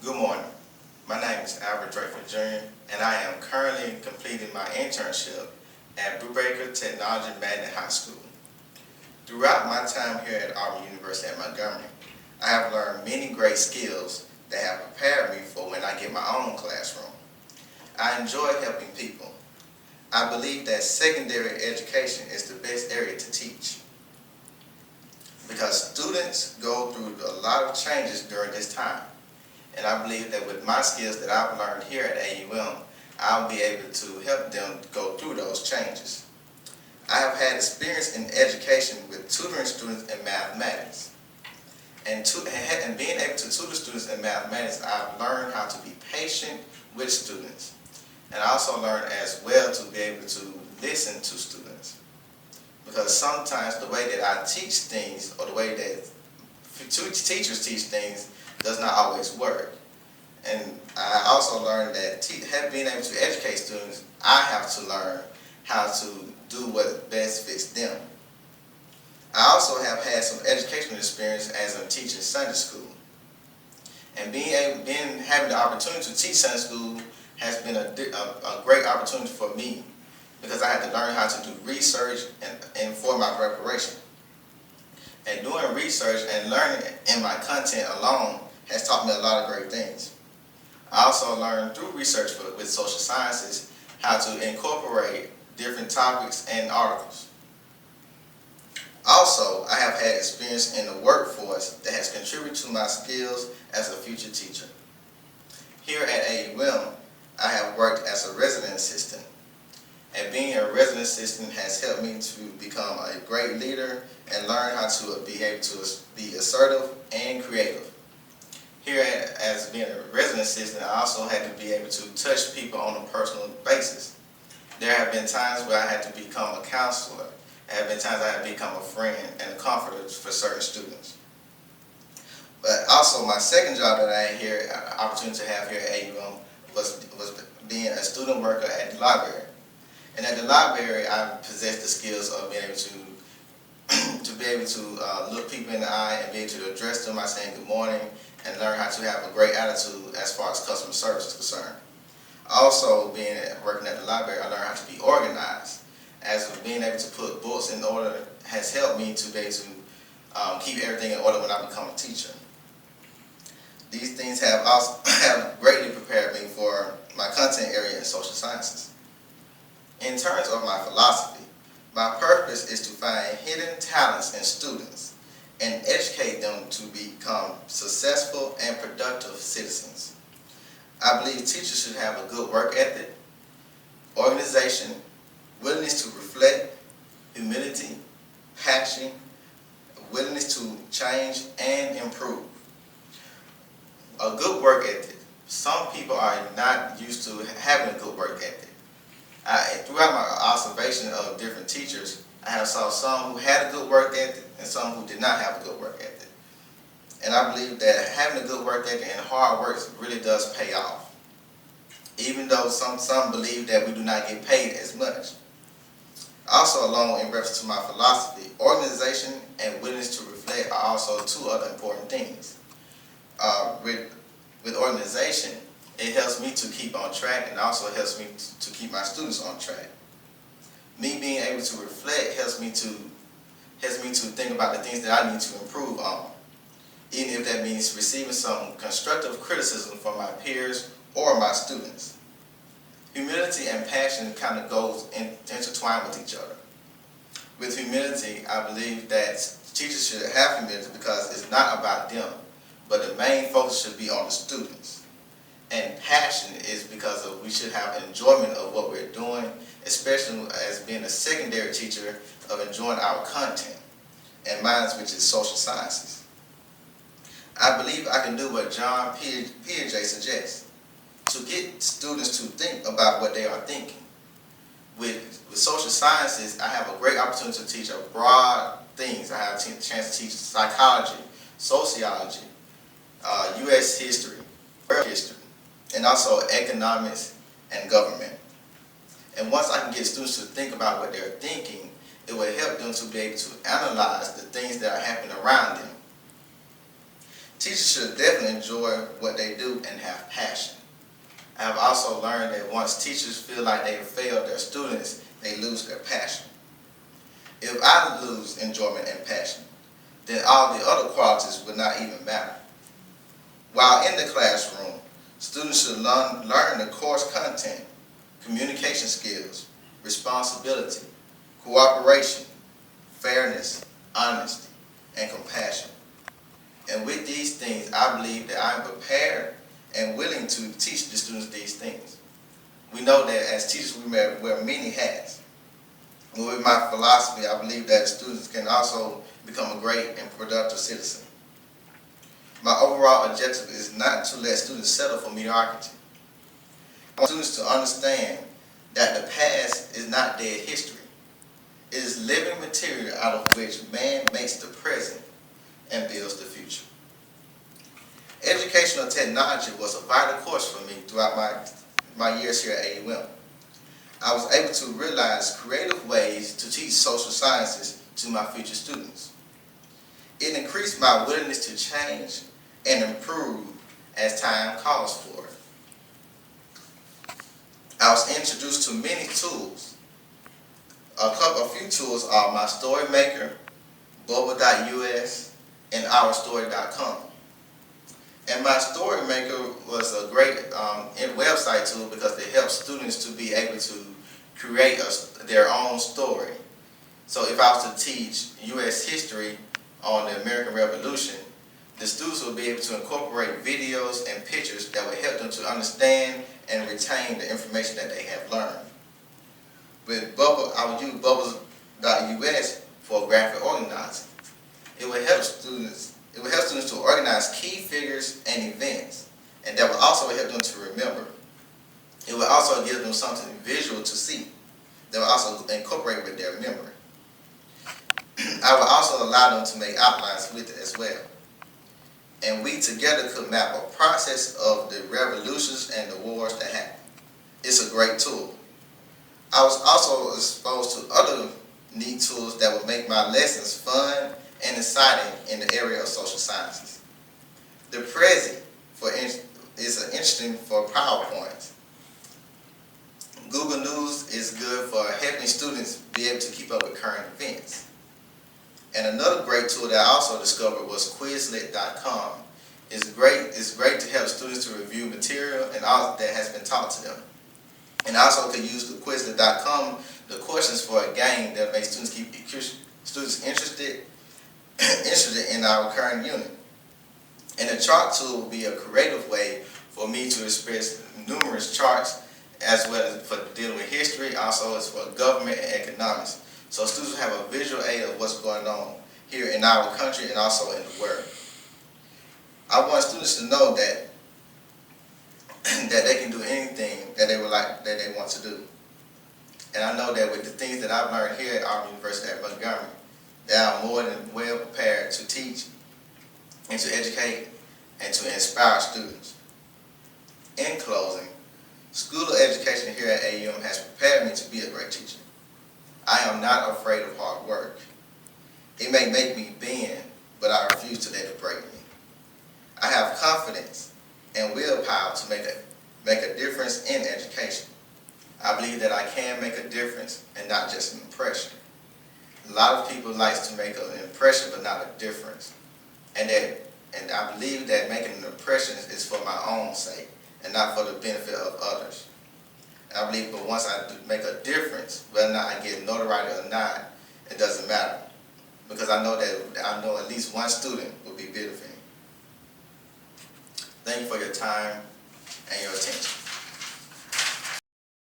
Good morning. My name is Albert Dreyfus Jr., and I am currently completing my internship at Brubaker Technology Magnet High School. Throughout my time here at Auburn University at Montgomery, I have learned many great skills that have prepared me for when I get my own classroom. I enjoy helping people. I believe that secondary education is the best area to teach because students go through a lot of changes during this time. And I believe that with my skills that I've learned here at AUM, I'll be able to help them go through those changes. I have had experience in education with tutoring students in mathematics. And being able to tutor students in mathematics, I've learned how to be patient with students. And I also learned as well to be able to listen to students. Because sometimes the way that I teach things, or the way that teachers teach things, does not always work. And I also learned that being able to educate students, I have to learn how to do what best fits them. I also have had some educational experience as I'm teaching Sunday school. And having the opportunity to teach Sunday school has been a great opportunity for me because I had to learn how to do research and for my preparation. And doing research and learning in my content alone has taught me a lot of great things. I also learned through research with social sciences how to incorporate different topics and articles. Also, I have had experience in the workforce that has contributed to my skills as a future teacher. Here at AUM, I have worked as a resident assistant. And being a resident assistant has helped me to become a great leader and learn how to be able to be assertive and creative. Here, as being a resident assistant, I also had to be able to touch people on a personal basis. There have been times where I had to become a counselor. There have been times I had to become a friend and a comforter for certain students. But also, my second job that I had here, opportunity to have here at AUM, was being a student worker at the library. And at the library, I possessed the skills of being able to look people in the eye and be able to address them by saying good morning and learn how to have a great attitude as far as customer service is concerned. Also, working at the library, I learned how to be organized. As being able to put books in order has helped me to be able to keep everything in order when I become a teacher. These things have greatly prepared me for my content area in social sciences. In terms of my philosophy, my purpose is to find hidden talents in students and educate them to become successful and productive citizens. I believe teachers should have a good work ethic, organization, willingness to reflect, humility, passion, willingness to change and improve. A good work ethic. Some people are not used to having a good work ethic. Throughout my observation of different teachers, I have saw some who had a good work ethic and some who did not have a good work ethic. And I believe that having a good work ethic and hard work really does pay off. Even though some believe that we do not get paid as much. Also, along in reference to my philosophy, organization and willingness to reflect are also two other important things. With organization, it helps me to keep on track and also helps me to keep my students on track. Me being able to reflect helps me to think about the things that I need to improve on, even if that means receiving some constructive criticism from my peers or my students. Humility and passion kind of goes intertwined with each other. With humility, I believe that teachers should have humility because it's not about them, but the main focus should be on the students. And passion is because we should have enjoyment of what we're doing, especially as being a secondary teacher, of enjoying our content, and mine, which is social sciences. I believe I can do what John Piaget suggests, to get students to think about what they are thinking. With social sciences, I have a great opportunity to teach a broad things. I have a chance to teach psychology, sociology, U.S. history, world history, and also economics and government. And once I can get students to think about what they're thinking, it will help them to be able to analyze the things that are happening around them. Teachers should definitely enjoy what they do and have passion. I have also learned that once teachers feel like they have failed their students, they lose their passion. If I lose enjoyment and passion, then all the other qualities would not even matter. While in the classroom, students should learn the course content, communication skills, responsibility, cooperation, fairness, honesty, and compassion. And with these things, I believe that I am prepared and willing to teach the students these things. We know that as teachers we wear many hats. And with my philosophy, I believe that students can also become a great and productive citizen. My overall objective is not to let students settle for mediocrity. I want students to understand that the past is not dead history. It is living material out of which man makes the present and builds the future. Educational technology was a vital course for me throughout my years here at AUM. I was able to realize creative ways to teach social sciences to my future students. It increased my willingness to change and improve as time calls for it. I was introduced to many tools. A few tools are My Story Maker, Bubble.us, and OurStory.com. And My Story Maker was a great website tool because it helps students to be able to create their own story. So if I was to teach U.S. history on the American Revolution, the students will be able to incorporate videos and pictures that will help them to understand and retain the information that they have learned. With Bubble, I would use Bubbles.us for graphic organizing. It will help students to organize key figures and events, and that will also help them to remember. It will also give them something visual to see that will also incorporate with their memory. I will also allow them to make outlines with it as well. And we together could map a process of the revolutions and the wars that happened. It's a great tool. I was also exposed to other neat tools that would make my lessons fun and exciting in the area of social sciences. The Prezi is interesting for PowerPoints. Google News is good for helping students be able to keep up with current events. And another great tool that I also discovered was Quizlet.com. It's great to help students to review material and all that has been taught to them. And I also could use the Quizlet.com, the questions for a game that makes students keep students interested in our current unit. And the chart tool will be a creative way for me to express numerous charts, as well as for dealing with history, also as for government and economics. So students have a visual aid of what's going on here in our country and also in the world. I want students to know that they can do anything that they want to do. And I know that with the things that I've learned here at Auburn University at Montgomery, that I'm more than well prepared to teach and to educate and to inspire students. In closing, School of Education here at AUM has prepared me to be a great teacher. I am not afraid of hard work. It may make me bend, but I refuse to let it break me. I have confidence and willpower to make a difference in education. I believe that I can make a difference and not just an impression. A lot of people like to make an impression but not a difference. And I believe that making an impression is for my own sake and not for the benefit of others. And I believe, but once I make a difference, whether or not I get notoriety or not, it doesn't matter. Because I know at least one student will be benefiting. Thank you for your time and your attention.